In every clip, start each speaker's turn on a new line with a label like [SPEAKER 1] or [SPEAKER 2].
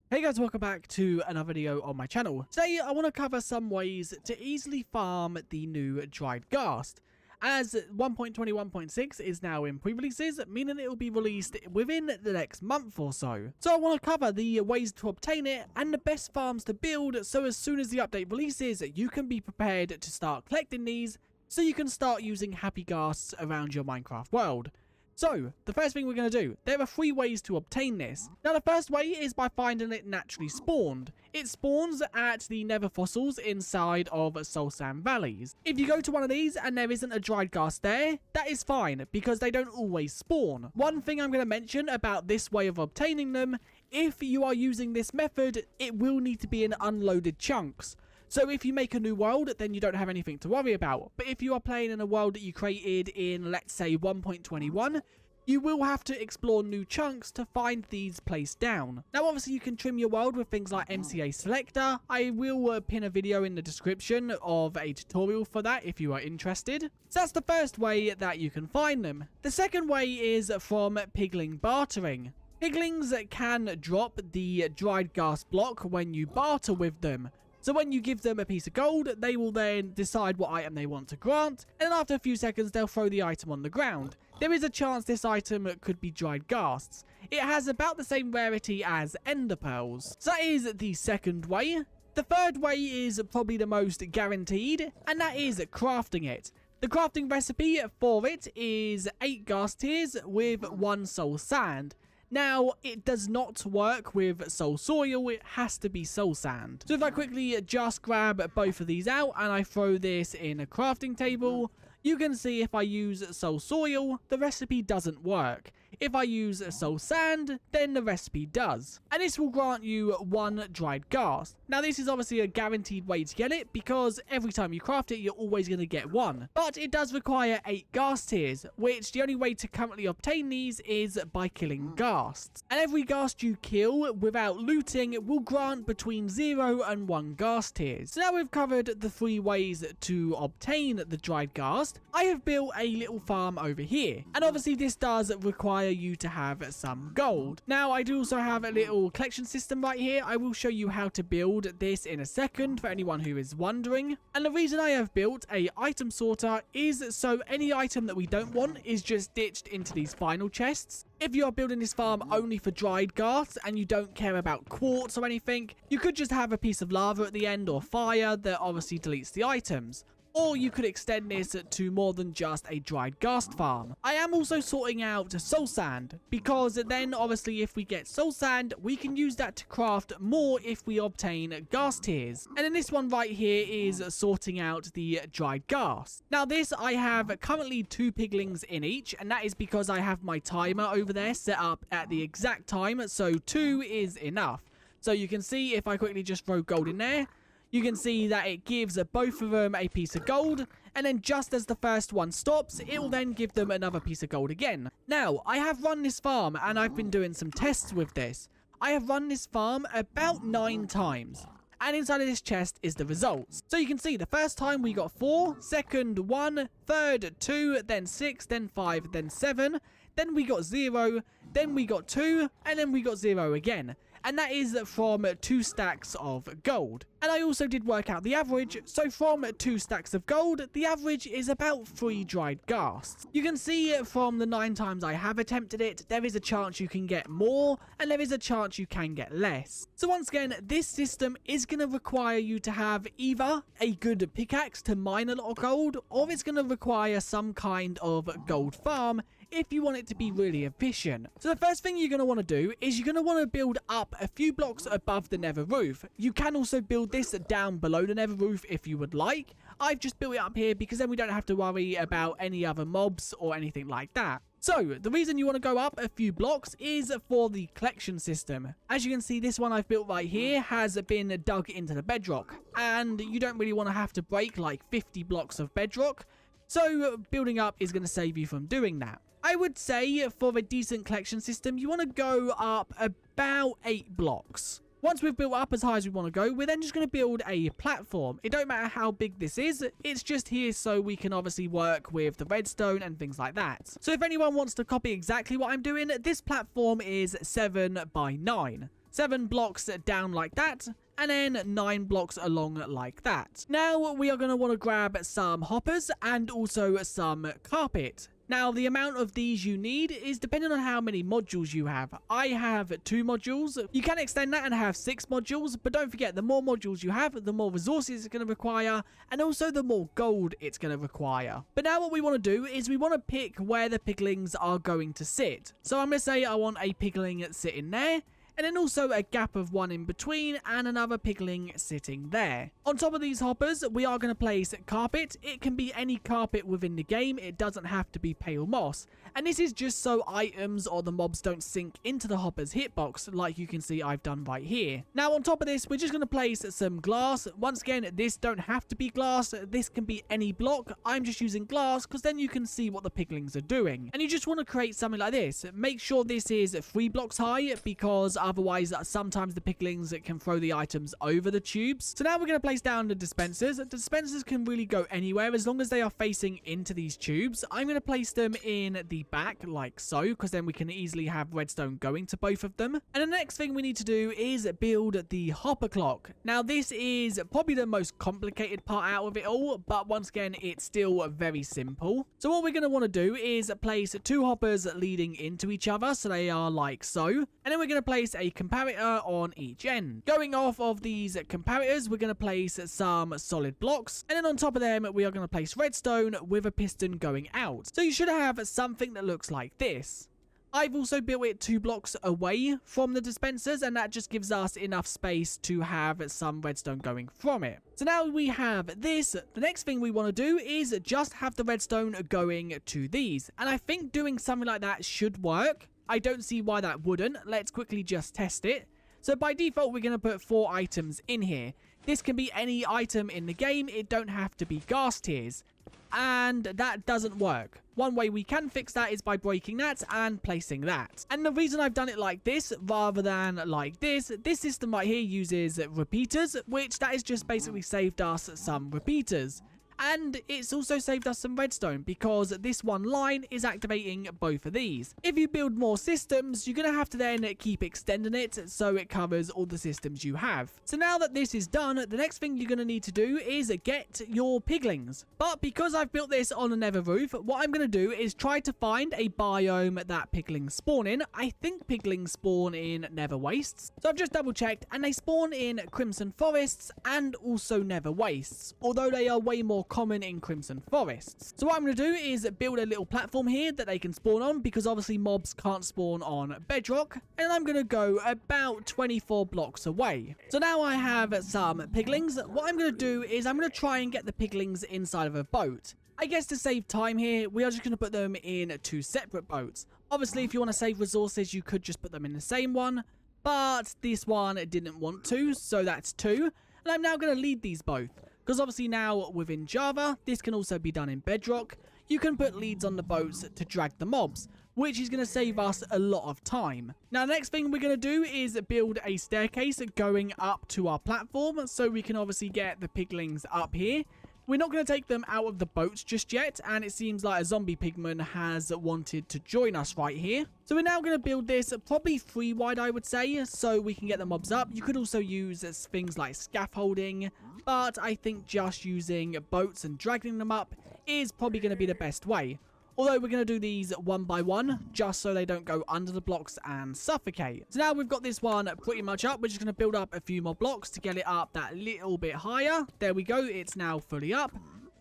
[SPEAKER 1] Hey guys, welcome back to another video on my channel. Today I want to cover some ways to easily farm the new dried ghast, as 1.21.6 is now in pre-releases, meaning it will be released within the next month or so. So I want to cover the ways to obtain it and the best farms to build, so as soon as the update releases you can be prepared to start collecting these, so you can start using happy ghasts around your Minecraft world. So, the first thing we're going to do, there are 3 ways to obtain this. Now, the first way is by finding it naturally spawned. It spawns at the nether fossils inside of soul sand valleys. If you go to one of these and there isn't a dried ghast there, that is fine, because they don't always spawn. One thing I'm going to mention about this way of obtaining them, if you are using this method, it will need to be in unloaded chunks. So if you make a new world, then you don't have anything to worry about. But if you are playing in a world that you created in, let's say, 1.21, you will have to explore new chunks to find these placed down. Now, obviously, you can trim your world with things like MCA Selector. I will pin a video in the description of a tutorial for that if you are interested. So that's the first way that you can find them. The second way is from pigling bartering. Piglings can drop the dried ghast block when you barter with them. So when you give them a piece of gold, they will then decide what item they want to grant, and after a few seconds they'll throw the item on the ground. There is a chance this item could be dried ghasts. It has about the same rarity as ender pearls. So that is the second way. The third way is probably the most guaranteed, and that is crafting it. The crafting recipe for it is 8 ghast tears with 1 soul sand. Now, it does not work with soul soil, it has to be soul sand. So if I quickly just grab both of these out and I throw this in a crafting table, you can see if I use soul soil, the recipe doesn't work. If I use soul sand, then the recipe does. And this will grant you 1 dried ghast. Now this is obviously a guaranteed way to get it, because every time you craft it, you're always going to get 1. But it does require 8 ghast tears, which the only way to currently obtain these is by killing ghasts. And every ghast you kill without looting will grant between 0 and 1 ghast tears. So now we've covered the 3 ways to obtain the dried ghast. I have built a little farm over here, and obviously this does require you to have some gold. Now I do also have a little collection system right here. I will show you how to build this in a second for anyone who is wondering. And the reason I have built a item sorter is so any item that we don't want is just ditched into these final chests. If you are building this farm only for dried ghasts and you don't care about quartz or anything, you could just have a piece of lava at the end or fire that obviously deletes the items. Or you could extend this to more than just a dried ghast farm. I am also sorting out soul sand, because then obviously if we get soul sand, we can use that to craft more if we obtain ghast tears. And then this one right here is sorting out the dried ghast. Now this, I have currently 2 piglings in each, and that is because I have my timer over there set up at the exact time, so 2 is enough. So you can see if I quickly just throw gold in there, you can see that it gives both of them a piece of gold, and then just as the first one stops, it will then give them another piece of gold again. Now, I have run this farm, and I've been doing some tests with this. I have run this farm about 9 times. And inside of this chest is the results. So you can see the first time we got 4, second 1, third 2, then 6, then 5, then 7, then we got 0, then we got 2, and then we got 0 again. And that is from 2 stacks of gold. And I also did work out the average, so from 2 stacks of gold, the average is about 3 dried ghasts. You can see from the 9 times I have attempted it, there is a chance you can get more, and there is a chance you can get less. So once again, this system is going to require you to have either a good pickaxe to mine a lot of gold, or it's going to require some kind of gold farm if you want it to be really efficient. So the first thing you're going to want to do is you're going to want to build up a few blocks above the nether roof. You can also build this down below the nether roof if you would like. I've just built it up here because then we don't have to worry about any other mobs or anything like that. So, the reason you want to go up a few blocks is for the collection system. As you can see, this one I've built right here has been dug into the bedrock, and you don't really want to have to break like 50 blocks of bedrock, so building up is going to save you from doing that. I would say for a decent collection system, you want to go up about 8 blocks. Once we've built up as high as we want to go, we're then just going to build a platform. It don't matter how big this is, it's just here so we can obviously work with the redstone and things like that. So if anyone wants to copy exactly what I'm doing, this platform is 7 by 9. 7 blocks down like that, and then 9 blocks along like that. Now we are going to want to grab some hoppers and also some carpet. Now, the amount of these you need is depending on how many modules you have. I have 2 modules. You can extend that and have 6 modules, but don't forget, the more modules you have, the more resources it's going to require, and also the more gold it's going to require. But now what we want to do is we want to pick where the piglings are going to sit. So I'm going to say I want a pigling sitting there, and then also a gap of 1 in between and another pigling sitting there. On top of these hoppers, we are going to place carpet. It can be any carpet within the game. It doesn't have to be pale moss. And this is just so items or the mobs don't sink into the hopper's hitbox, like you can see I've done right here. Now on top of this, we're just going to place some glass. Once again, this don't have to be glass. This can be any block. I'm just using glass because then you can see what the piglings are doing. And you just want to create something like this. Make sure this is 3 blocks high, because otherwise, sometimes the piglings can throw the items over the tubes. So now we're going to place down the dispensers. The dispensers can really go anywhere as long as they are facing into these tubes. I'm going to place them in the back like so, because then we can easily have redstone going to both of them. And the next thing we need to do is build the hopper clock. Now, this is probably the most complicated part out of it all, but once again, it's still very simple. So what we're going to want to do is place 2 hoppers leading into each other, so they are like so. And then we're going to place a comparator on each end. Going off of these comparators, we're going to place some solid blocks, and then on top of them we are going to place redstone with a piston going out. So you should have something that looks like this. I've also built it 2 blocks away from the dispensers, and that just gives us enough space to have some redstone going from it. So now we have this. The next thing we want to do is just have the redstone going to these, and I think doing something like that should work. I don't see why that wouldn't. Let's quickly just test it. So by default, we're going to put 4 items in here. This can be any item in the game. It don't have to be ghast tiers. And that doesn't work. One way we can fix that is by breaking that and placing that. And the reason I've done it like this rather than like this system right here uses repeaters, which that has just basically saved us some repeaters. And it's also saved us some redstone because this one line is activating both of these. If you build more systems, you're going to have to then keep extending it so it covers all the systems you have. So now that this is done, the next thing you're going to need to do is get your piglings. But because I've built this on a nether roof, what I'm going to do is try to find a biome that piglings spawn in. I think piglings spawn in nether wastes. So I've just double checked, and they spawn in crimson forests and also nether wastes, although they are way more common in crimson forests. So what I'm going to do is build a little platform here that they can spawn on, because obviously mobs can't spawn on bedrock, and I'm going to go about 24 blocks away. So now I have some piglings. What I'm going to do is I'm going to try and get the piglings inside of a boat. I guess to save time here, we are just going to put them in 2 separate boats. Obviously, if you want to save resources, you could just put them in the same one, but this one didn't want to, so that's 2. And I'm now going to lead these both, because obviously now within Java, this can also be done in Bedrock. You can put leads on the boats to drag the mobs, which is going to save us a lot of time. Now, the next thing we're going to do is build a staircase going up to our platform, so we can obviously get the piglings up here. We're not going to take them out of the boats just yet, and it seems like a zombie pigman has wanted to join us right here. So we're now going to build this probably 3 wide, I would say, so we can get the mobs up. You could also use things like scaffolding, but I think just using boats and dragging them up is probably going to be the best way. Although we're going to do these 1 by 1, just so they don't go under the blocks and suffocate. So now we've got this one pretty much up. We're just going to build up a few more blocks to get it up that little bit higher. There we go. It's now fully up.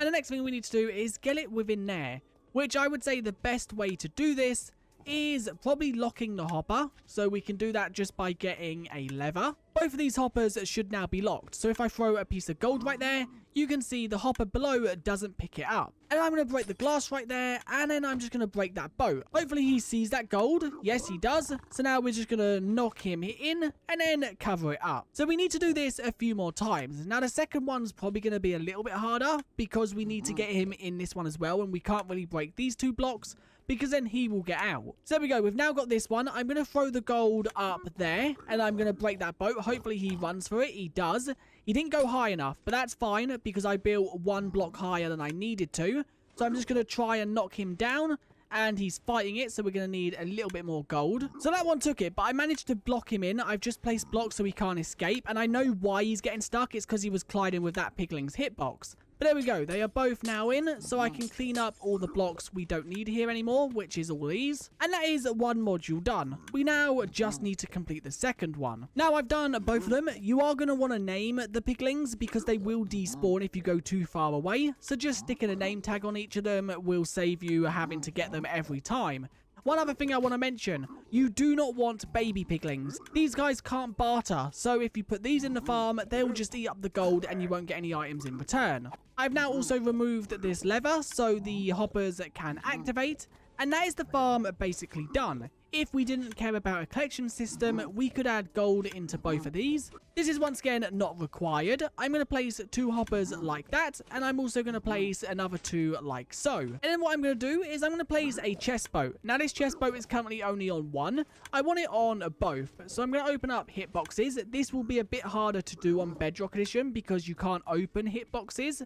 [SPEAKER 1] And the next thing we need to do is get it within there, which I would say the best way to do this is probably locking the hopper. So we can do that just by getting a lever. Both of these hoppers should now be locked. So if I throw a piece of gold right there, you can see the hopper below doesn't pick it up. And I'm going to break the glass right there, and then I'm just going to break that boat. Hopefully he sees that gold. Yes, he does. So now we're just going to knock him in and then cover it up. So we need to do this a few more times. Now the second one's probably going to be a little bit harder because we need to get him in this one as well, and we can't really break these 2 blocks, because then he will get out. So there we go. We've now got this one. I'm going to throw the gold up there, and I'm going to break that boat. Hopefully he runs for it. He does. He didn't go high enough, but that's fine because I built 1 block higher than I needed to. So I'm just going to try and knock him down, and he's fighting it, so we're going to need a little bit more gold. So that one took it, but I managed to block him in. I've just placed blocks so he can't escape, and I know why he's getting stuck. It's because he was colliding with that pigling's hitbox. But there we go, they are both now in, so I can clean up all the blocks we don't need here anymore, which is all these. And that is one module done. We now just need to complete the second one. Now I've done both of them. You are going to want to name the piglings because they will despawn if you go too far away. So just sticking a name tag on each of them will save you having to get them every time. One other thing I want to mention, you do not want baby piglings. These guys can't barter, so if you put these in the farm, they'll just eat up the gold and you won't get any items in return. I've now also removed this lever so the hoppers can activate, and that is the farm basically done. If we didn't care about a collection system, we could add gold into both of these. This is once again not required. I'm going to place 2 hoppers like that, and I'm also going to place another 2 like so. And then what I'm going to do is I'm going to place a chest boat. Now this chest boat is currently only on 1. I want it on both. So I'm going to open up hitboxes. This will be a bit harder to do on Bedrock Edition because you can't open hitboxes.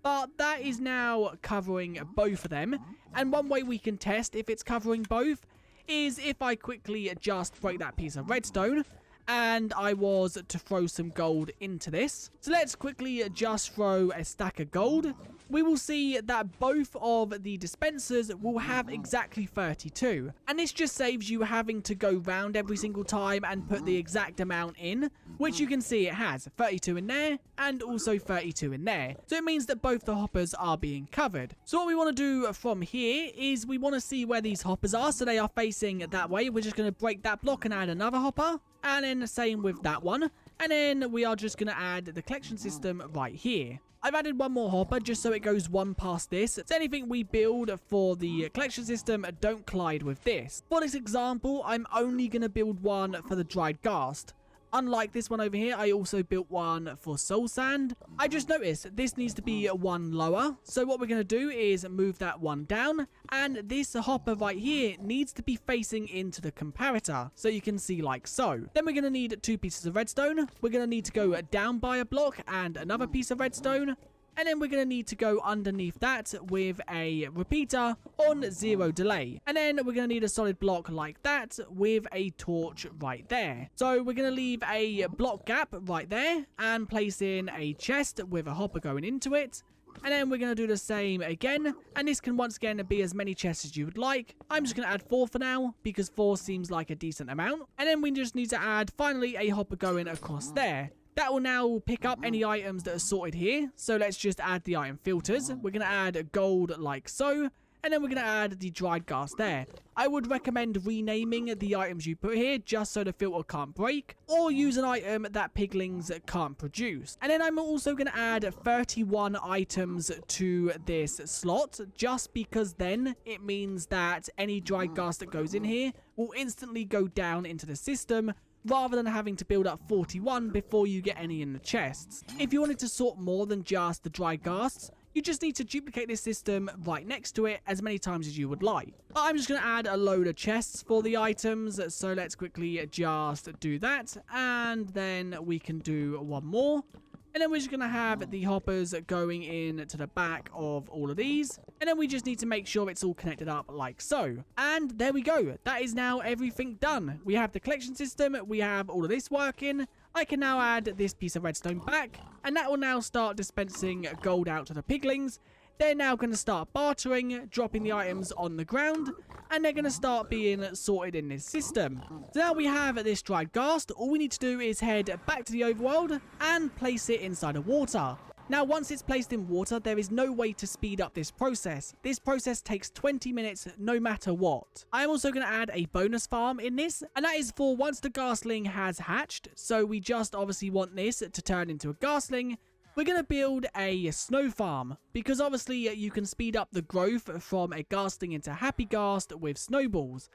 [SPEAKER 1] But that is now covering both of them. And one way we can test if it's covering both is if I quickly just break that piece of redstone and I was to throw some gold into this. So let's quickly just throw a stack of gold. We will see that both of the dispensers will have exactly 32. And this just saves you having to go round every single time and put the exact amount in, which you can see it has 32 in there and also 32 in there. So it means that both the hoppers are being covered. So what we want to do from here is we want to see where these hoppers are. So they are facing that way. We're just going to break that block and add another hopper. And then the same with that one. And then we are just going to add the collection system right here. I've added one more hopper just so it goes one past this. So anything we build for the collection system don't collide with this. For this example, I'm only going to build one for the dried ghast. Unlike this one over here, I also built one for soul sand. I just noticed this needs to be one lower. So what we're going to do is move that one down. And this hopper right here needs to be facing into the comparator. So you can see like so. Then we're going to need 2 pieces of redstone. We're going to need to go down by a block and another piece of redstone. And then we're going to need to go underneath that with a repeater on 0 delay. And then we're going to need a solid block like that with a torch right there. So we're going to leave a block gap right there and place in a chest with a hopper going into it. And then we're going to do the same again. And this can once again be as many chests as you would like. I'm just going to add 4 for now because 4 seems like a decent amount. And then we just need to add finally a hopper going across there. That will now pick up any items that are sorted here. So let's just add the item filters. We're going to add gold like so. And then we're going to add the dried ghast there. I would recommend renaming the items you put here just so the filter can't break. Or use an item that piglings can't produce. And then I'm also going to add 31 items to this slot. Just because then it means that any dried ghast that goes in here will instantly go down into the system, rather than having to build up 41 before you get any in the chests. If you wanted to sort more than just the dried ghasts, you just need to duplicate this system right next to it as many times as you would like. I'm just going to add a load of chests for the items, so let's quickly just do that, and then we can do one more. And then we're just going to have the hoppers going in to the back of all of these. And then we just need to make sure it's all connected up like so. And there we go. That is now everything done. We have the collection system. We have all of this working. I can now add this piece of redstone back. And that will now start dispensing gold out to the piglings. They're now going to start bartering, dropping the items on the ground, and they're going to start being sorted in this system. So now we have this dried ghast. All we need to do is head back to the overworld and place it inside of water. Now, once it's placed in water, there is no way to speed up this process. This process takes 20 minutes no matter what. I'm also going to add a bonus farm in this, and that is for once the ghastling has hatched. So we just obviously want this to turn into a ghastling. We're going to build a snow farm, because obviously you can speed up the growth from a ghastling into happy ghast with snowballs.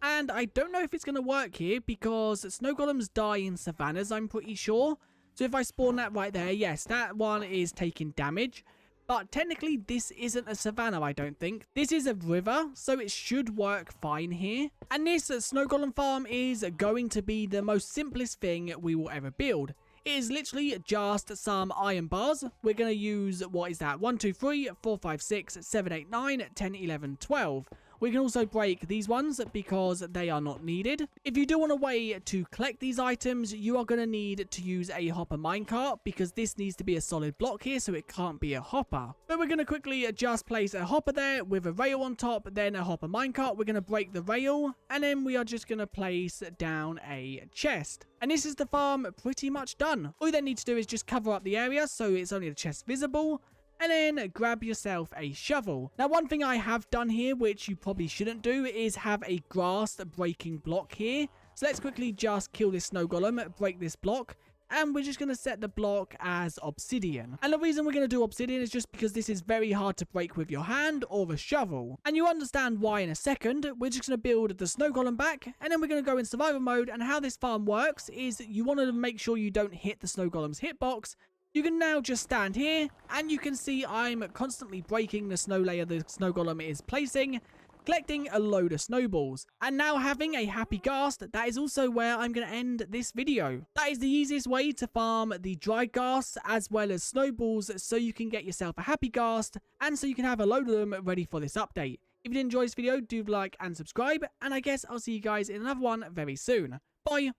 [SPEAKER 1] And I don't know if it's going to work here, because snow golems die in savannas, I'm pretty sure. So if I spawn that right there, yes, that one is taking damage. But technically, this isn't a savanna, I don't think. This is a river, so it should work fine here. And this snow golem farm is going to be the most simplest thing we will ever build. It is literally just some iron bars. We're going to use, what is that? 1, 2, 3, 4, 5, 6, 7, 8, 9, 10, 11, 12. We can also break these ones because they are not needed. If you do want a way to collect these items, you are going to need to use a hopper minecart because this needs to be a solid block here, so it can't be a hopper. But we're going to quickly just place a hopper there with a rail on top, then a hopper minecart. We're going to break the rail, and then we are just going to place down a chest. And this is the farm pretty much done. All you then need to do is just cover up the area so it's only the chest visible, and then grab yourself a shovel. Now, one thing I have done here, which you probably shouldn't do, is have a grass breaking block here. So let's quickly just kill this snow golem, break this block, and we're just going to set the block as obsidian. And the reason we're going to do obsidian is just because this is very hard to break with your hand or a shovel. And you understand why in a second. We're just going to build the snow golem back, and then we're going to go in survival mode. And how this farm works is you want to make sure you don't hit the snow golem's hitbox. You can now just stand here, and you can see I'm constantly breaking the snow layer the snow golem is placing, collecting a load of snowballs. And now having a happy ghast, that is also where I'm going to end this video. That is the easiest way to farm the dried ghasts as well as snowballs, so you can get yourself a happy ghast, and so you can have a load of them ready for this update. If you did enjoy this video, do like and subscribe, and I guess I'll see you guys in another one very soon. Bye!